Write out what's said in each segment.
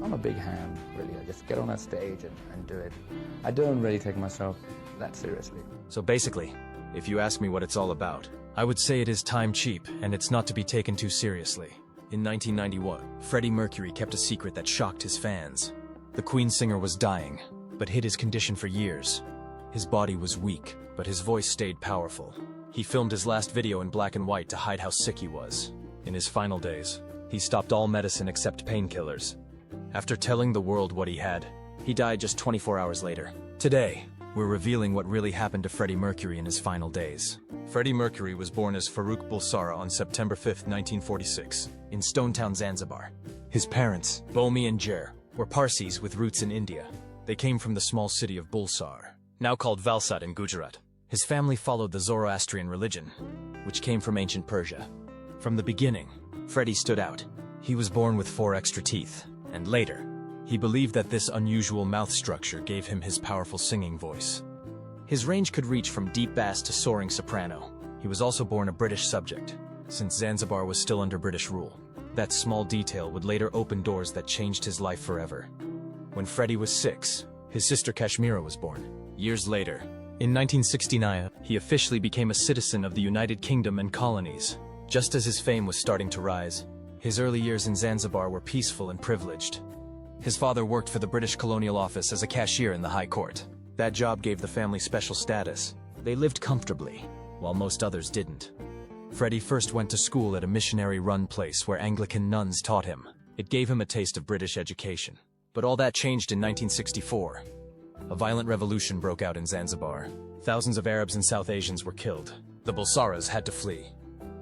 I'm a big hand, really. I just get on a stage and do it. I don't really take myself that seriously. So basically, if you ask me what it's all about, I would say it is time cheap, and it's not to be taken too seriously. In 1991, Freddie Mercury kept a secret that shocked his fans. The Queen singer was dying, but hid his condition for years. His body was weak, but his voice stayed powerful. He filmed his last video in black and white to hide how sick he was. In his final days, he stopped all medicine except painkillers. After telling the world what he had, he died just 24 hours later. Today, we're revealing what really happened to Freddie Mercury in his final days. Freddie Mercury was born as Farooq Bulsara on September 5, 1946, in Stone Town, Zanzibar. His parents, Bomi and Jer, were Parsis with roots in India. They came from the small city of Bulsar, now called Valsad in Gujarat. His family followed the Zoroastrian religion, which came from ancient Persia. From the beginning, Freddie stood out. He was born with 4 extra teeth, and later, he believed that this unusual mouth structure gave him his powerful singing voice. His range could reach from deep bass to soaring soprano. He was also born a British subject, since Zanzibar was still under British rule. That small detail would later open doors that changed his life forever. When Freddie was 6, his sister Kashmira was born. Years later, in 1969, he officially became a citizen of the United Kingdom and colonies. Just as his fame was starting to rise, his early years in Zanzibar were peaceful and privileged. His father worked for the British Colonial Office as a cashier in the High Court. That job gave the family special status. They lived comfortably, while most others didn't. Freddie first went to school at a missionary-run place where Anglican nuns taught him. It gave him a taste of British education. But all that changed in 1964. A violent revolution broke out in Zanzibar. Thousands of Arabs and South Asians were killed. The Bulsaras had to flee.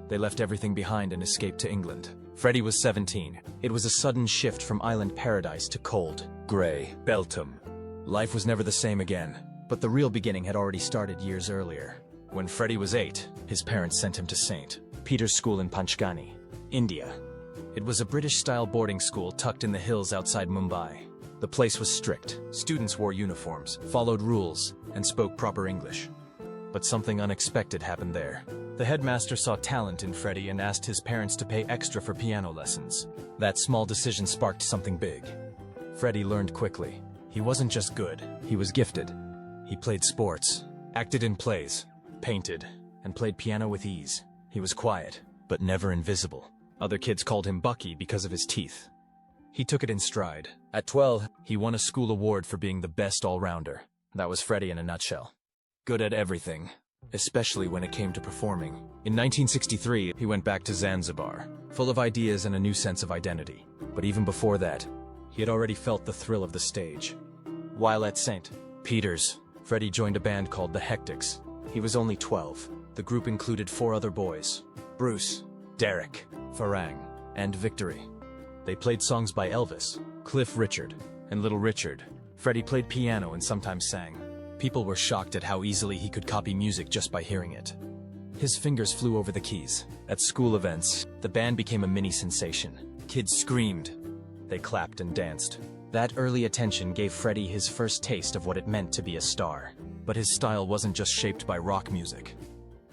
They left everything behind and escaped to England. Freddie was 17. It was a sudden shift from island paradise to cold, gray Belgium. Life was never the same again, but the real beginning had already started years earlier. When Freddie was 8, his parents sent him to St. Peter's School in Panchgani, India. It was a British-style boarding school tucked in the hills outside Mumbai. The place was strict. Students wore uniforms, followed rules, and spoke proper English. But something unexpected happened there. The headmaster saw talent in Freddie and asked his parents to pay extra for piano lessons. That small decision sparked something big. Freddie learned quickly. He wasn't just good, he was gifted. He played sports, acted in plays, painted, and played piano with ease. He was quiet, but never invisible. Other kids called him Bucky because of his teeth. He took it in stride. At 12, he won a school award for being the best all-rounder. That was Freddie in a nutshell. Good at everything, especially when it came to performing. In 1963, he went back to Zanzibar, full of ideas and a new sense of identity. But even before that, he had already felt the thrill of the stage. While at St. Peter's, Freddie joined a band called the Hectics. He was only 12. The group included 4 other boys: Bruce, Derek, Farang, and Victory. They played songs by Elvis, Cliff Richard, and Little Richard. Freddie played piano and sometimes sang. People were shocked at how easily he could copy music just by hearing it. His fingers flew over the keys. At school events, the band became a mini sensation. Kids screamed. They clapped and danced. That early attention gave Freddie his first taste of what it meant to be a star. But his style wasn't just shaped by rock music.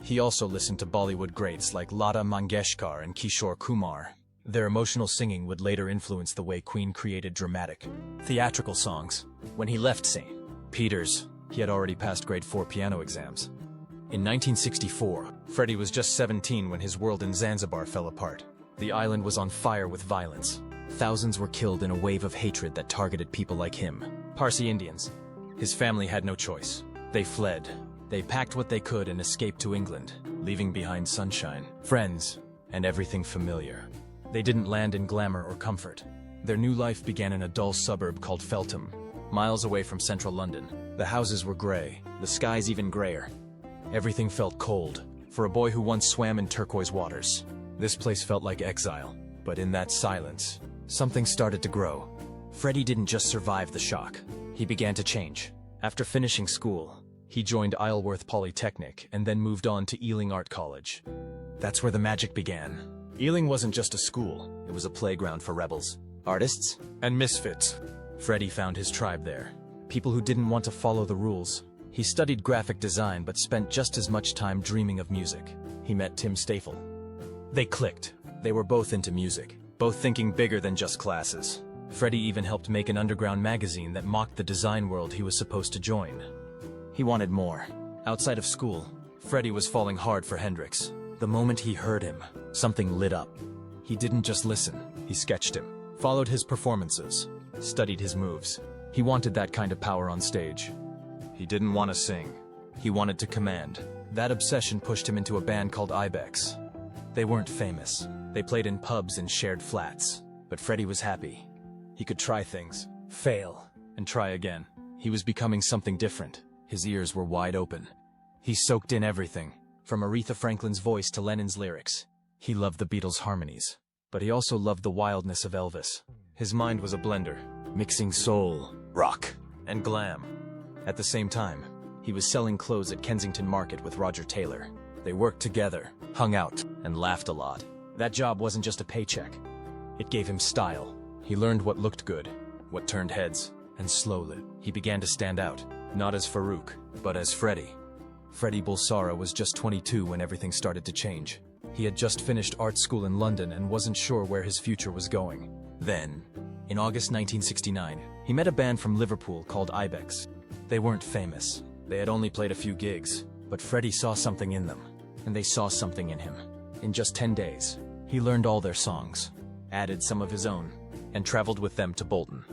He also listened to Bollywood greats like Lata Mangeshkar and Kishore Kumar. Their emotional singing would later influence the way Queen created dramatic, theatrical songs. When he left St. Peter's, he had already passed grade 4 piano exams. In 1964, Freddie was just 17 when his world in Zanzibar fell apart. The island was on fire with violence. Thousands were killed in a wave of hatred that targeted people like him, Parsi Indians. His family had no choice. They fled. They packed what they could and escaped to England, leaving behind sunshine, friends, and everything familiar. They didn't land in glamour or comfort. Their new life began in a dull suburb called Feltham, miles away from central London. The houses were gray, the skies even grayer. Everything felt cold, for a boy who once swam in turquoise waters. This place felt like exile, but in that silence, something started to grow. Freddie didn't just survive the shock. He began to change. After finishing school, he joined Isleworth Polytechnic and then moved on to Ealing Art College. That's where the magic began. Ealing wasn't just a school, it was a playground for rebels, artists, and misfits. Freddie found his tribe there, people who didn't want to follow the rules. He studied graphic design but spent just as much time dreaming of music. He met Tim Stafel. They clicked. They were both into music, both thinking bigger than just classes. Freddie even helped make an underground magazine that mocked the design world he was supposed to join. He wanted more. Outside of school, Freddie was falling hard for Hendrix. The moment he heard him, something lit up. He didn't just listen, he sketched him, followed his performances, studied his moves. He wanted that kind of power on stage. He didn't want to sing. He wanted to command. That obsession pushed him into a band called Ibex. They weren't famous. They played in pubs and shared flats. But Freddie was happy. He could try things, fail, and try again. He was becoming something different. His ears were wide open. He soaked in everything, from Aretha Franklin's voice to Lennon's lyrics. He loved the Beatles' harmonies, but he also loved the wildness of Elvis. His mind was a blender, mixing soul, rock, and glam. At the same time, he was selling clothes at Kensington Market with Roger Taylor. They worked together, hung out, and laughed a lot. That job wasn't just a paycheck. It gave him style. He learned what looked good, what turned heads, and slowly, he began to stand out, not as Farouk, but as Freddie. Freddie Bulsara was just 22 when everything started to change. He had just finished art school in London and wasn't sure where his future was going. Then, in August 1969, he met a band from Liverpool called Ibex. They weren't famous. They had only played a few gigs, but Freddie saw something in them, and they saw something in him. In just 10 days, he learned all their songs, added some of his own, and traveled with them to Bolton.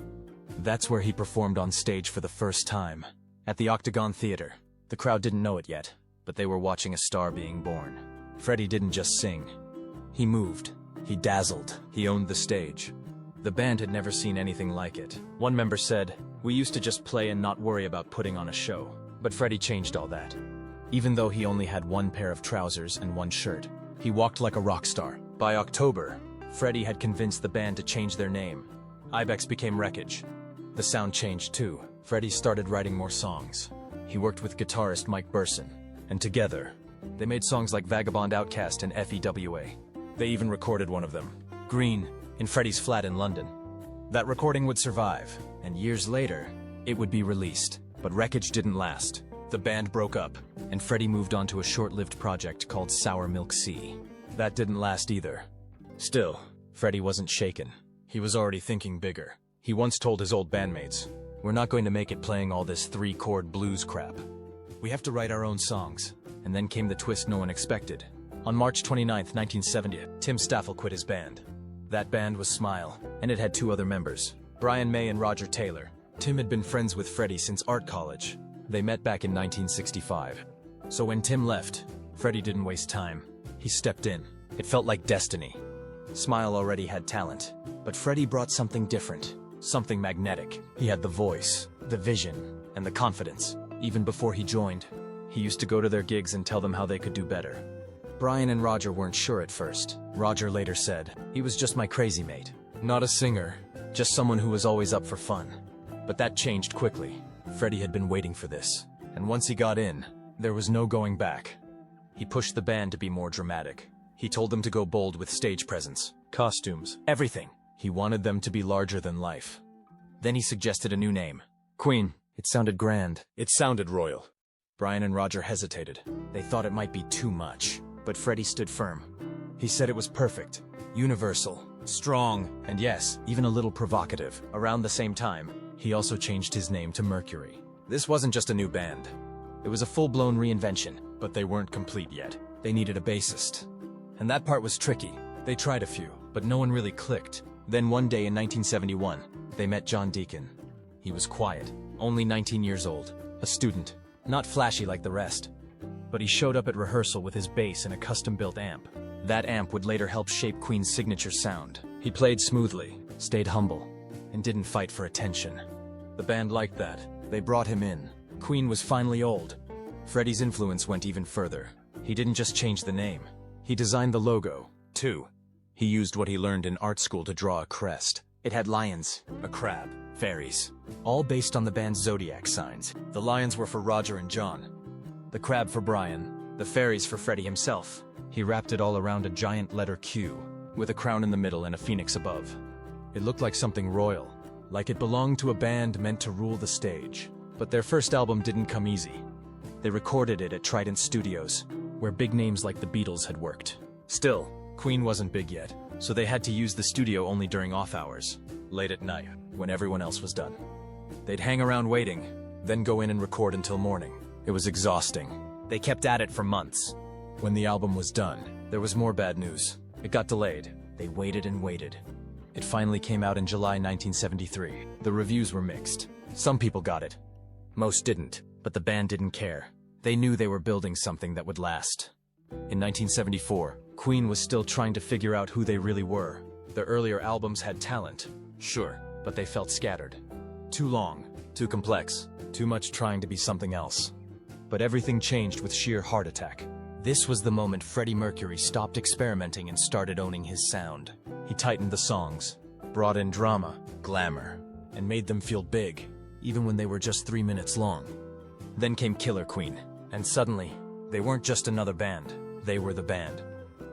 That's where he performed on stage for the first time, at the Octagon Theatre. The crowd didn't know it yet, but they were watching a star being born. Freddie didn't just sing. He moved. He dazzled. He owned the stage. The band had never seen anything like it. One member said, "We used to just play and not worry about putting on a show." But Freddie changed all that. Even though he only had one pair of trousers and one shirt, he walked like a rock star. By October, Freddie had convinced the band to change their name. Ibex became Wreckage. The sound changed too. Freddie started writing more songs. He worked with guitarist Mike Burson, and together, they made songs like Vagabond Outcast and FEWA. They even recorded one of them, Green, in Freddie's flat in London. That recording would survive, and years later, it would be released. But Wreckage didn't last. The band broke up, and Freddie moved on to a short-lived project called Sour Milk Sea. That didn't last either. Still, Freddie wasn't shaken. He was already thinking bigger. He once told his old bandmates, "We're not going to make it playing all this three-chord blues crap. We have to write our own songs." And then came the twist no one expected. On March 29, 1970, Tim Staffel quit his band. That band was Smile, and it had two other members, Brian May and Roger Taylor. Tim had been friends with Freddie since art college. They met back in 1965. So when Tim left, Freddie didn't waste time. He stepped in. It felt like destiny. Smile already had talent, but Freddie brought something different, something magnetic. He had the voice, the vision, and the confidence. Even before he joined, he used to go to their gigs and tell them how they could do better. Brian and Roger weren't sure at first. Roger later said, "He was just my crazy mate. Not a singer, just someone who was always up for fun." But that changed quickly. Freddie had been waiting for this, and once he got in, there was no going back. He pushed the band to be more dramatic. He told them to go bold with stage presence, costumes, everything. He wanted them to be larger than life. Then he suggested a new name, Queen. It sounded grand. It sounded royal. Brian and Roger hesitated. They thought it might be too much, but Freddie stood firm. He said it was perfect, universal, strong, and yes, even a little provocative. Around the same time, he also changed his name to Mercury. This wasn't just a new band. It was a full-blown reinvention, but they weren't complete yet. They needed a bassist. And that part was tricky. They tried a few, but no one really clicked. Then one day in 1971, they met John Deacon. He was quiet, only 19 years old, a student, not flashy like the rest. But he showed up at rehearsal with his bass and a custom-built amp. That amp would later help shape Queen's signature sound. He played smoothly, stayed humble, and didn't fight for attention. The band liked that. They brought him in. Queen was finally old. Freddie's influence went even further. He didn't just change the name. He designed the logo, too. He used what he learned in art school to draw a crest. It had lions, a crab, fairies, all based on the band's zodiac signs. The lions were for Roger and John, the crab for Brian, the fairies for Freddie himself. He wrapped it all around a giant letter Q, with a crown in the middle and a phoenix above. It looked like something royal, like it belonged to a band meant to rule the stage. But their first album didn't come easy. They recorded it at Trident Studios, where big names like the Beatles had worked. Still, Queen wasn't big yet, so they had to use the studio only during off hours. late at night, when everyone else was done. They'd hang around waiting, then go in and record until morning. It was exhausting. They kept at it for months. When the album was done, there was more bad news. It got delayed. They waited and waited. It finally came out in July 1973. The reviews were mixed. Some people got it. Most didn't, but the band didn't care. They knew they were building something that would last. In 1974, Queen was still trying to figure out who they really were. Their earlier albums had talent, sure, but they felt scattered. Too long, too complex, too much trying to be something else. But everything changed with sheer heart attack. This was the moment Freddie Mercury stopped experimenting and started owning his sound. He tightened the songs, brought in drama, glamour, and made them feel big, even when they were just 3 minutes long. Then came Killer Queen, and suddenly, they weren't just another band, they were the band.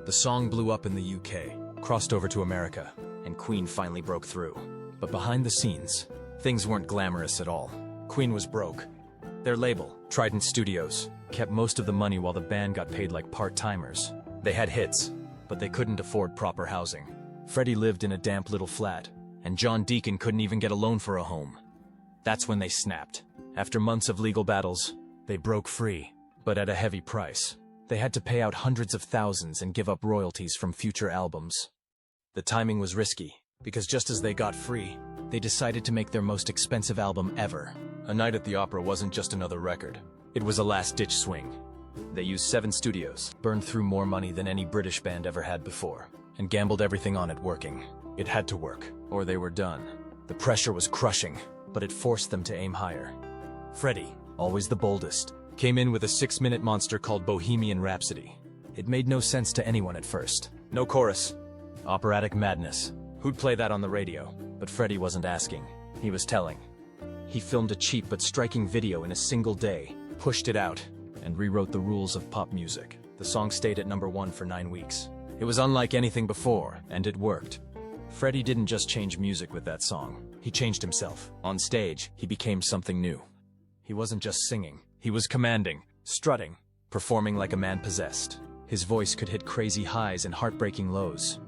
The song blew up in the UK, crossed over to America, and Queen finally broke through. But behind the scenes, things weren't glamorous at all. Queen was broke. Their label, Trident Studios, kept most of the money while the band got paid like part-timers. They had hits, but they couldn't afford proper housing. Freddie lived in a damp little flat, and John Deacon couldn't even get a loan for a home. That's when they snapped. After months of legal battles, they broke free, but at a heavy price. They had to pay out hundreds of thousands and give up royalties from future albums. The timing was risky, because just as they got free, they decided to make their most expensive album ever. A Night at the Opera wasn't just another record. It was a last-ditch swing. They used 7 studios, burned through more money than any British band ever had before, and gambled everything on it working. It had to work, or they were done. The pressure was crushing, but it forced them to aim higher. Freddie, always the boldest, came in with a 6-minute monster called Bohemian Rhapsody. It made no sense to anyone at first. No chorus. Operatic madness. Who'd play that on the radio? But Freddie wasn't asking. He was telling. He filmed a cheap but striking video in a single day, pushed it out, and rewrote the rules of pop music. The song stayed at #1 for 9 weeks. It was unlike anything before, and it worked. Freddie didn't just change music with that song. He changed himself. On stage, he became something new. He wasn't just singing. He was commanding, strutting, performing like a man possessed. His voice could hit crazy highs and heartbreaking lows.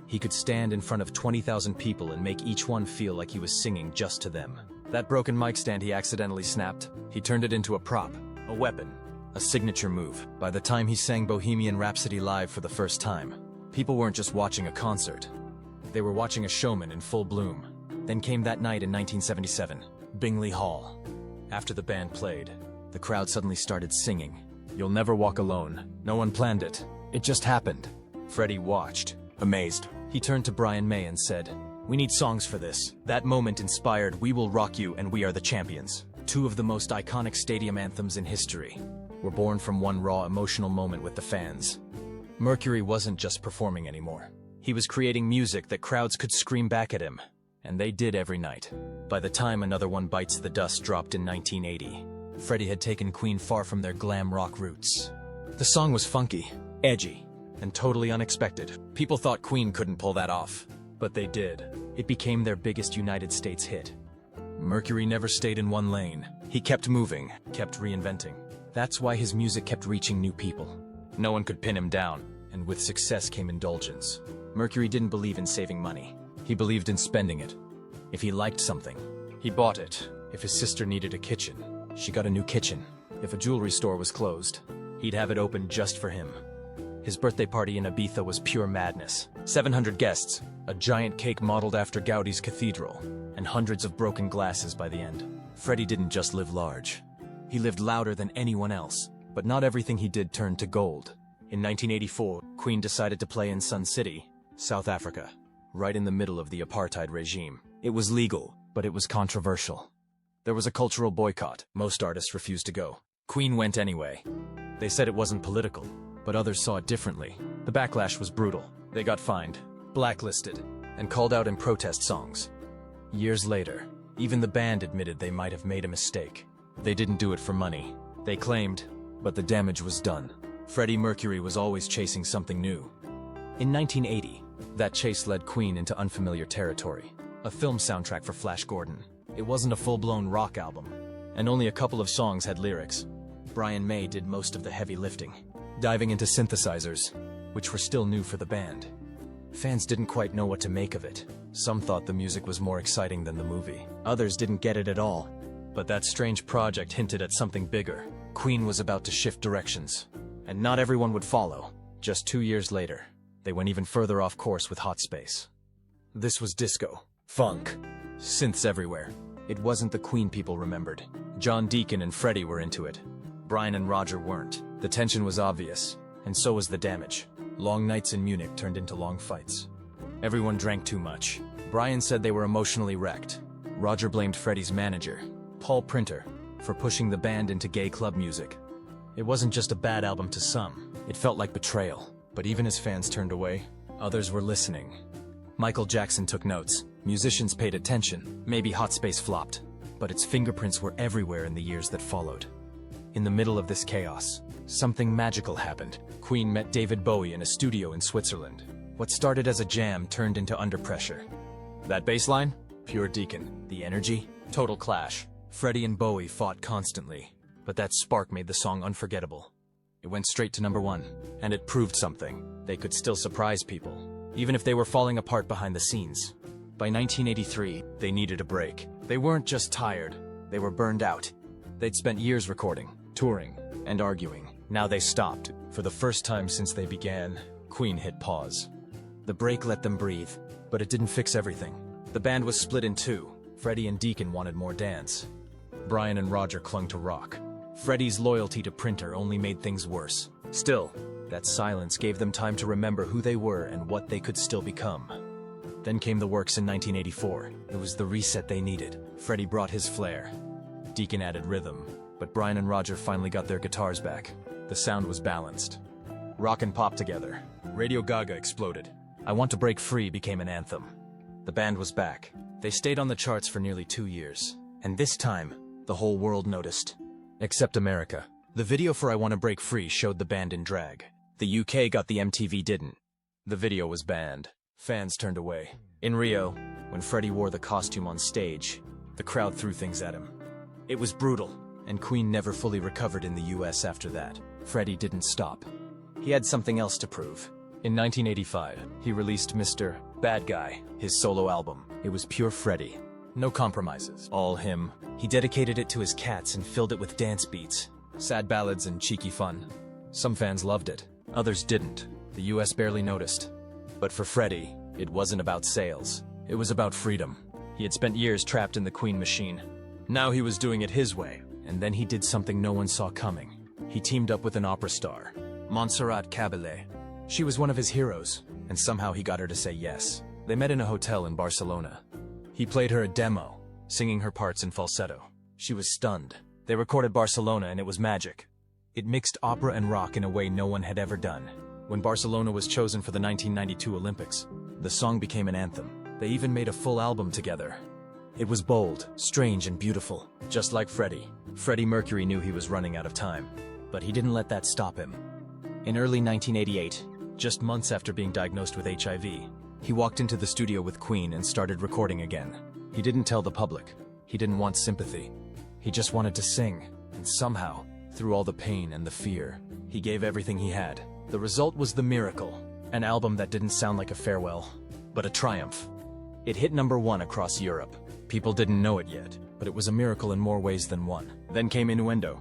He could stand in front of 20,000 people and make each one feel like he was singing just to them. That broken mic stand he accidentally snapped, he turned it into a prop, a weapon, a signature move. By the time he sang Bohemian Rhapsody live for the first time, people weren't just watching a concert. They were watching a showman in full bloom. Then came that night in 1977, Bingley Hall. After the band played, the crowd suddenly started singing. You'll Never Walk Alone. No one planned it. It just happened. Freddie watched, amazed. He turned to Brian May and said, "We need songs for this." That moment inspired We Will Rock You and We Are the Champions. 2 of the most iconic stadium anthems in history were born from one raw emotional moment with the fans. Mercury wasn't just performing anymore. He was creating music that crowds could scream back at him. And they did every night. By the time Another One Bites the Dust dropped in 1980, Freddie had taken Queen far from their glam rock roots. The song was funky, edgy, and totally unexpected. People thought Queen couldn't pull that off, but they did. It became their biggest United States hit. Mercury never stayed in one lane. He kept moving, kept reinventing. That's why his music kept reaching new people. No one could pin him down, and with success came indulgence. Mercury didn't believe in saving money. He believed in spending it. If he liked something, he bought it. If his sister needed a kitchen, she got a new kitchen. If a jewelry store was closed, he'd have it open just for him. His birthday party in Ibiza was pure madness. 700 guests, a giant cake modeled after Gaudi's cathedral, and hundreds of broken glasses by the end. Freddie didn't just live large. He lived louder than anyone else, but not everything he did turned to gold. In 1984, Queen decided to play in Sun City, South Africa, right in the middle of the apartheid regime. It was legal, but it was controversial. There was a cultural boycott. Most artists refused to go. Queen went anyway. They said it wasn't political, but others saw it differently. The backlash was brutal. They got fined, blacklisted, and called out in protest songs. Years later, even the band admitted they might have made a mistake. They didn't do it for money. They claimed, but the damage was done. Freddie Mercury was always chasing something new. In 1980, that chase led Queen into unfamiliar territory. A film soundtrack for Flash Gordon. It wasn't a full-blown rock album, and only a couple of songs had lyrics. Brian May did most of the heavy lifting, diving into synthesizers, which were still new for the band. Fans didn't quite know what to make of it. Some thought the music was more exciting than the movie. Others didn't get it at all. But that strange project hinted at something bigger. Queen was about to shift directions. And not everyone would follow. Just 2 years later, they went even further off course with Hot Space. This was disco, funk, synths everywhere. It wasn't the Queen people remembered. John Deacon and Freddie were into it. Brian and Roger weren't. The tension was obvious, and so was the damage. Long nights in Munich turned into long fights. Everyone drank too much. Brian said they were emotionally wrecked. Roger blamed Freddie's manager, Paul Printer, for pushing the band into gay club music. It wasn't just a bad album to some. It felt like betrayal. But even as fans turned away, others were listening. Michael Jackson took notes. Musicians paid attention. Maybe Hot Space flopped, but its fingerprints were everywhere in the years that followed. In the middle of this chaos, something magical happened. Queen met David Bowie in a studio in Switzerland. What started as a jam turned into Under Pressure. That bass line? Pure Deacon. The energy? Total clash. Freddie and Bowie fought constantly, but that spark made the song unforgettable. It went straight to #1, and it proved something. They could still surprise people, even if they were falling apart behind the scenes. By 1983, they needed a break. They weren't just tired, they were burned out. They'd spent years recording, touring, and arguing. Now they stopped. For the first time since they began, Queen hit pause. The break let them breathe, but it didn't fix everything. The band was split in two. Freddie and Deacon wanted more dance. Brian and Roger clung to rock. Freddie's loyalty to Printer only made things worse. Still, that silence gave them time to remember who they were and what they could still become. Then came the Works in 1984. It was the reset they needed. Freddie brought his flair. Deacon added rhythm, but Brian and Roger finally got their guitars back. The sound was balanced. Rock and pop together. Radio Gaga exploded. I Want to Break Free became an anthem. The band was back. They stayed on the charts for nearly 2 years. And this time, the whole world noticed. Except America. The video for I Want to Break Free showed the band in drag. The UK got the MTV didn't. The video was banned. Fans turned away. In Rio, when Freddie wore the costume on stage, the crowd threw things at him. It was brutal, and Queen never fully recovered in the US after that. Freddie didn't stop. He had something else to prove. In 1985, he released Mr. Bad Guy, his solo album. It was pure Freddie. No compromises. All him. He dedicated it to his cats and filled it with dance beats, sad ballads and cheeky fun. Some fans loved it. Others didn't. The US barely noticed. But for Freddie, it wasn't about sales. It was about freedom. He had spent years trapped in the Queen machine. Now he was doing it his way. And then he did something no one saw coming. He teamed up with an opera star, Montserrat Caballé. She was one of his heroes, and somehow he got her to say yes. They met in a hotel in Barcelona. He played her a demo, singing her parts in falsetto. She was stunned. They recorded Barcelona and it was magic. It mixed opera and rock in a way no one had ever done. When Barcelona was chosen for the 1992 Olympics, the song became an anthem. They even made a full album together. It was bold, strange, and beautiful, just like Freddie. Freddie Mercury knew he was running out of time, but he didn't let that stop him. In early 1988, just months after being diagnosed with HIV, he walked into the studio with Queen and started recording again. He didn't tell the public. He didn't want sympathy. He just wanted to sing, and somehow, through all the pain and the fear, he gave everything he had. The result was The Miracle, an album that didn't sound like a farewell, but a triumph. It hit #1 across Europe. People didn't know it yet, but it was a miracle in more ways than one. Then came Innuendo.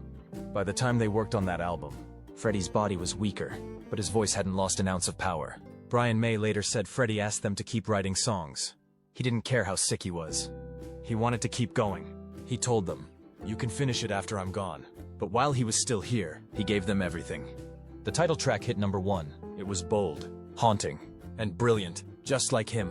By the time they worked on that album, Freddie's body was weaker, but his voice hadn't lost an ounce of power. Brian May later said Freddie asked them to keep writing songs. He didn't care how sick he was. He wanted to keep going. He told them, "You can finish it after I'm gone." But while he was still here, he gave them everything. The title track hit #1. It was bold, haunting, and brilliant, just like him.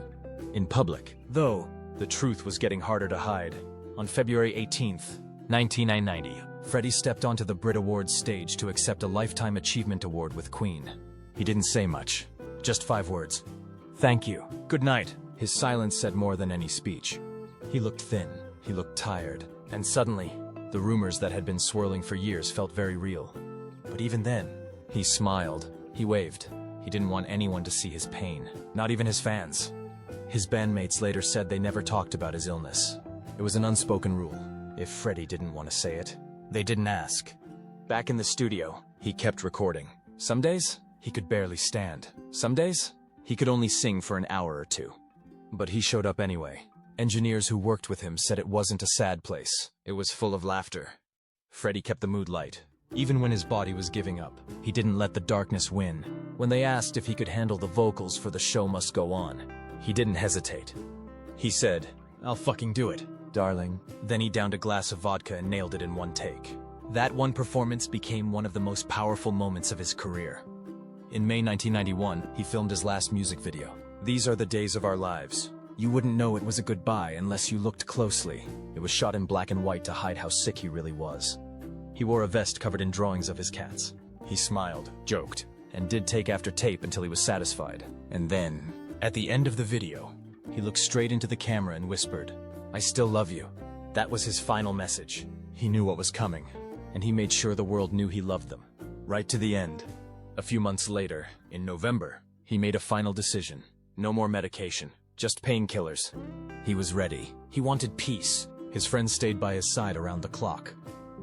In public, though, the truth was getting harder to hide. On February 18th, 1990, Freddie stepped onto the Brit Awards stage to accept a Lifetime Achievement Award with Queen. He didn't say much, just 5 words. "Thank you. Good night." His silence said more than any speech. He looked thin, he looked tired, and suddenly, the rumors that had been swirling for years felt very real. But even then, he smiled, he waved. He didn't want anyone to see his pain, not even his fans. His bandmates later said they never talked about his illness. It was an unspoken rule. If Freddie didn't want to say it, they didn't ask. Back in the studio, he kept recording. Some days, he could barely stand. Some days, He could only sing for an hour or two. But he showed up anyway. Engineers who worked with him said it wasn't a sad place. It was full of laughter. Freddie kept the mood light. Even when his body was giving up, he didn't let the darkness win. When they asked if he could handle the vocals for The Show Must Go On, he didn't hesitate. He said, "I'll fucking do it, darling." Then he downed a glass of vodka and nailed it in one take. That one performance became one of the most powerful moments of his career. In May 1991, he filmed his last music video. These are the days of our lives. You wouldn't know it was a goodbye unless you looked closely. It was shot in black and white to hide how sick he really was. He wore a vest covered in drawings of his cats. He smiled, joked, and did take after tape until he was satisfied. And then, at the end of the video, he looked straight into the camera and whispered, "I still love you." That was his final message. He knew what was coming, and he made sure the world knew he loved them. Right to the end. A few months later, in November, he made a final decision. No more medication, just painkillers. He was ready. He wanted peace. His friends stayed by his side around the clock.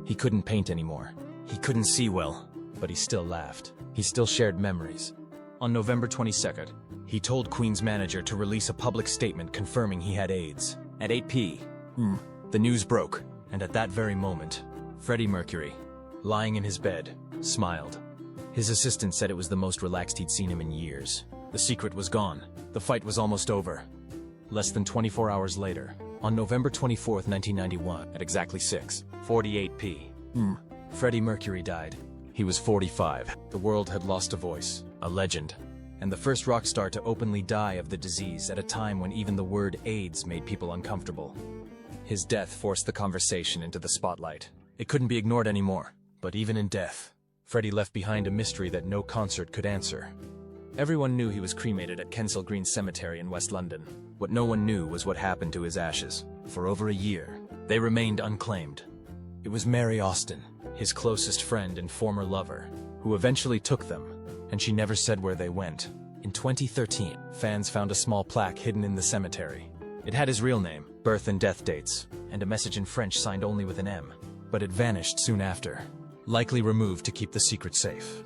He couldn't paint anymore. He couldn't see well, but he still laughed. He still shared memories. On November 22nd, he told Queen's manager to release a public statement confirming he had AIDS. At 8 p.m., the news broke, and at that very moment, Freddie Mercury, lying in his bed, smiled. His assistant said it was the most relaxed he'd seen him in years. The secret was gone. The fight was almost over. Less than 24 hours later, on November 24th, 1991, at exactly 6:48 p.m., Freddie Mercury died. He was 45. The world had lost a voice, a legend, and the first rock star to openly die of the disease at a time when even the word AIDS made people uncomfortable. His death forced the conversation into the spotlight. It couldn't be ignored anymore. But even in death, Freddie left behind a mystery that no concert could answer. Everyone knew he was cremated at Kensal Green Cemetery in West London. What no one knew was what happened to his ashes. For over a year, they remained unclaimed. It was Mary Austin, his closest friend and former lover, who eventually took them, and she never said where they went. In 2013, fans found a small plaque hidden in the cemetery. It had his real name, birth and death dates, and a message in French signed only with an M. But it vanished soon after, likely removed to keep the secret safe.